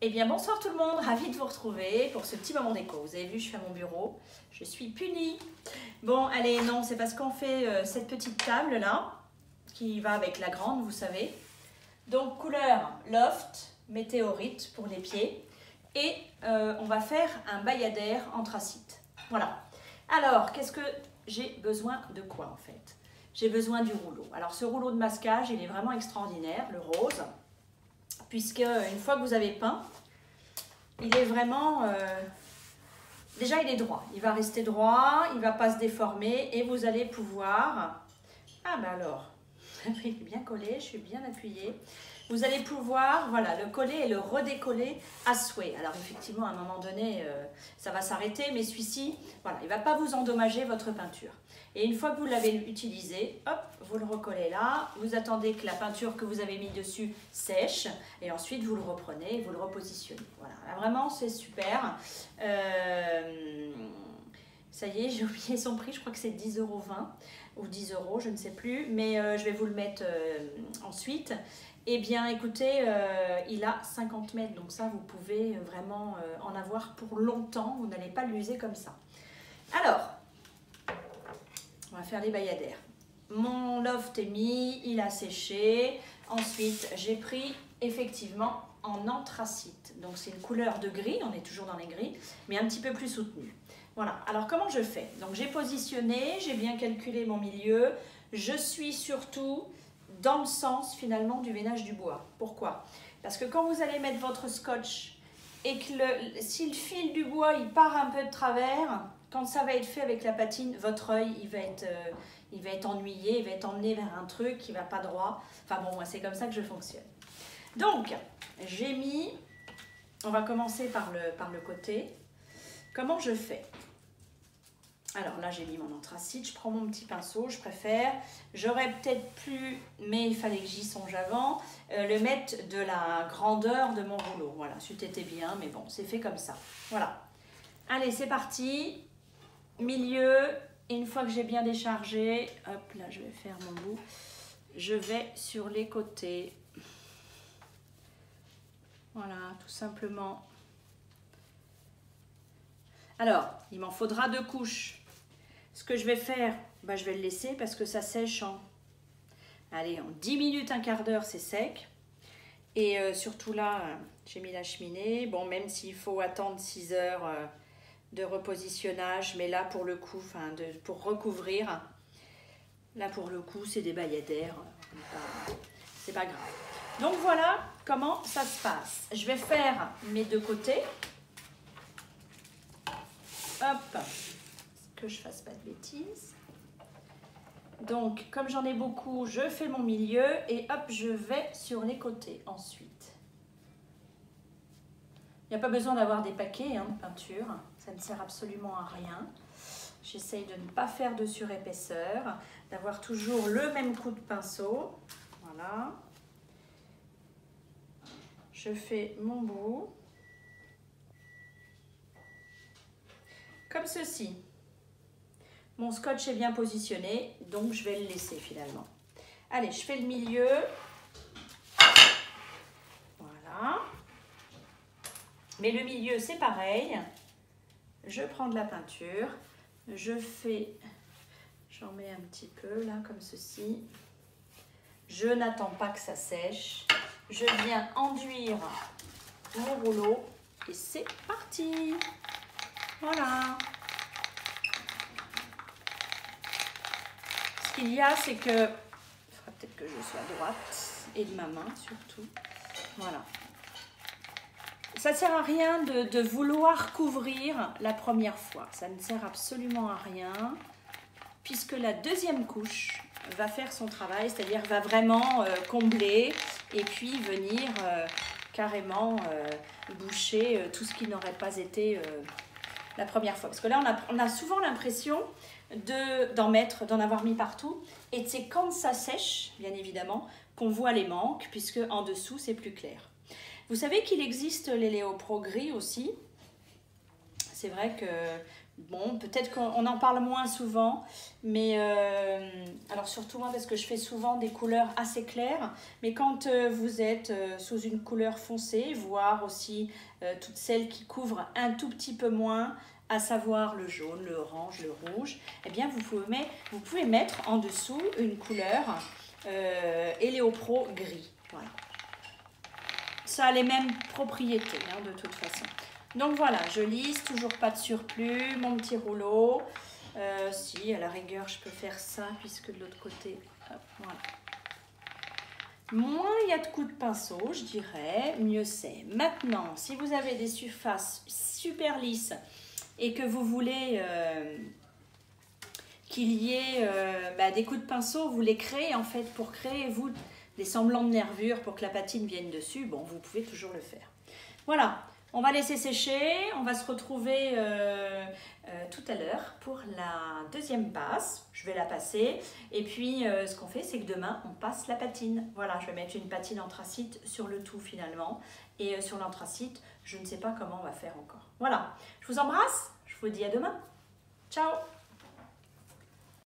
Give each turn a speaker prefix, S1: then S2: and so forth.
S1: Eh bien bonsoir tout le monde, ravie de vous retrouver pour ce petit moment d'écho. Vous avez vu, je suis à mon bureau, je suis punie. Bon, allez, non, c'est parce qu'on fait cette petite table là, qui va avec la grande, vous savez. Donc couleur loft, météorite pour les pieds. Et on va faire un bayadère anthracite. Voilà. Alors, qu'est-ce que j'ai besoin de quoi en fait? J'ai besoin du rouleau. Alors ce rouleau de masquage, il est vraiment extraordinaire, le rose. Puisque une fois que vous avez peint, il est vraiment... déjà, il est droit. Il va rester droit, il ne va pas se déformer et vous allez pouvoir... Ah ben alors, il est bien collé, je suis bien appuyée. Vous allez pouvoir, voilà, le coller et le redécoller à souhait. Alors effectivement, à un moment donné, ça va s'arrêter, mais celui-ci, voilà, il ne va pas vous endommager votre peinture. Et une fois que vous l'avez utilisé, hop, vous le recollez là. Vous attendez que la peinture que vous avez mis dessus sèche. Et ensuite, vous le reprenez et vous le repositionnez. Voilà, là, vraiment, c'est super. Ça y est, j'ai oublié son prix. Je crois que c'est 10,20 € ou 10 €, je ne sais plus. Mais je vais vous le mettre ensuite. Eh bien, écoutez, il a 50 mètres. Donc ça, vous pouvez vraiment en avoir pour longtemps. Vous n'allez pas l'user comme ça. Alors... on va faire les bayadères. Mon loft est mis, il a séché. Ensuite, j'ai pris effectivement en anthracite. Donc, c'est une couleur de gris, on est toujours dans les gris, mais un petit peu plus soutenue. Voilà, alors comment je fais? Donc, j'ai positionné, j'ai bien calculé mon milieu. Je suis surtout dans le sens finalement du veinage du bois. Pourquoi? Parce que quand vous allez mettre votre scotch et que si le fil du bois il part un peu de travers, quand ça va être fait avec la patine, votre œil il va être ennuyé, il va être emmené vers un truc qui ne va pas droit. Enfin bon, moi c'est comme ça que je fonctionne. Donc, j'ai mis, on va commencer par le côté. Comment je fais? Alors là, j'ai mis mon anthracite, je prends mon petit pinceau, je préfère. J'aurais peut-être pu, mais il fallait que j'y songe avant, le mettre de la grandeur de mon rouleau. Voilà, c'était bien, mais bon, c'est fait comme ça. Voilà. Allez, c'est parti. Milieu, et une fois que j'ai bien déchargé, hop, là, je vais faire mon bout. Je vais sur les côtés. Voilà, tout simplement. Alors, il m'en faudra 2 couches. Ce que je vais faire, bah, je vais le laisser parce que ça sèche en... Allez, en 10 minutes, un quart d'heure, c'est sec. Et surtout là, j'ai mis la cheminée. Bon, même s'il faut attendre 6 heures de repositionnage, mais là, pour le coup, pour recouvrir, là, pour le coup, c'est des bayadères. C'est pas grave. Donc, voilà comment ça se passe. Je vais faire mes 2 côtés. Hop, que je fasse pas de bêtises. Donc, comme j'en ai beaucoup, je fais mon milieu et hop, je vais sur les côtés ensuite. Il n'y a pas besoin d'avoir des paquets de peinture, ça ne sert absolument à rien. J'essaye de ne pas faire de surépaisseur, d'avoir toujours le même coup de pinceau. Voilà. Je fais mon bout. Comme ceci. Mon scotch est bien positionné, donc je vais le laisser finalement. Allez, je fais le milieu. Voilà. Mais le milieu, c'est pareil. Je prends de la peinture. J'en mets un petit peu là, comme ceci. Je n'attends pas que ça sèche. Je viens enduire mon rouleau et c'est parti. Voilà. Ce qu'il y a, c'est que... il faudra peut-être que je sois droite et de ma main surtout. Voilà. Ça ne sert à rien de vouloir couvrir la première fois. Ça ne sert absolument à rien puisque la deuxième couche va faire son travail, c'est-à-dire va vraiment combler et puis venir carrément boucher tout ce qui n'aurait pas été la première fois. Parce que là, on a souvent l'impression d'en avoir mis partout. Et c'est quand ça sèche, bien évidemment, qu'on voit les manques, puisque en dessous, c'est plus clair. Vous savez qu'il existe les Léopro gris aussi. C'est vrai que Bon, peut-être qu'on en parle moins souvent, mais alors surtout moi parce que je fais souvent des couleurs assez claires, mais quand vous êtes sous une couleur foncée, voire aussi toutes celles qui couvrent un tout petit peu moins, à savoir le jaune, le orange, le rouge, eh bien vous pouvez mettre en dessous une couleur Héliopro gris. Voilà. Ça a les mêmes propriétés hein, de toute façon. Donc voilà, je lisse, toujours pas de surplus, mon petit rouleau. Si, à la rigueur, je peux faire ça, puisque de l'autre côté, hop, voilà. Moins il y a de coups de pinceau, je dirais, mieux c'est. Maintenant, si vous avez des surfaces super lisses et que vous voulez qu'il y ait des coups de pinceau, vous les créez en fait pour créer, vous, des semblants de nervures pour que la patine vienne dessus, bon, vous pouvez toujours le faire. Voilà. On va laisser sécher, on va se retrouver tout à l'heure pour la deuxième passe. Je vais la passer et puis ce qu'on fait c'est que demain on passe la patine. Voilà, je vais mettre une patine anthracite sur le tout finalement et sur l'anthracite, je ne sais pas comment on va faire encore. Voilà, je vous embrasse, je vous dis à demain. Ciao!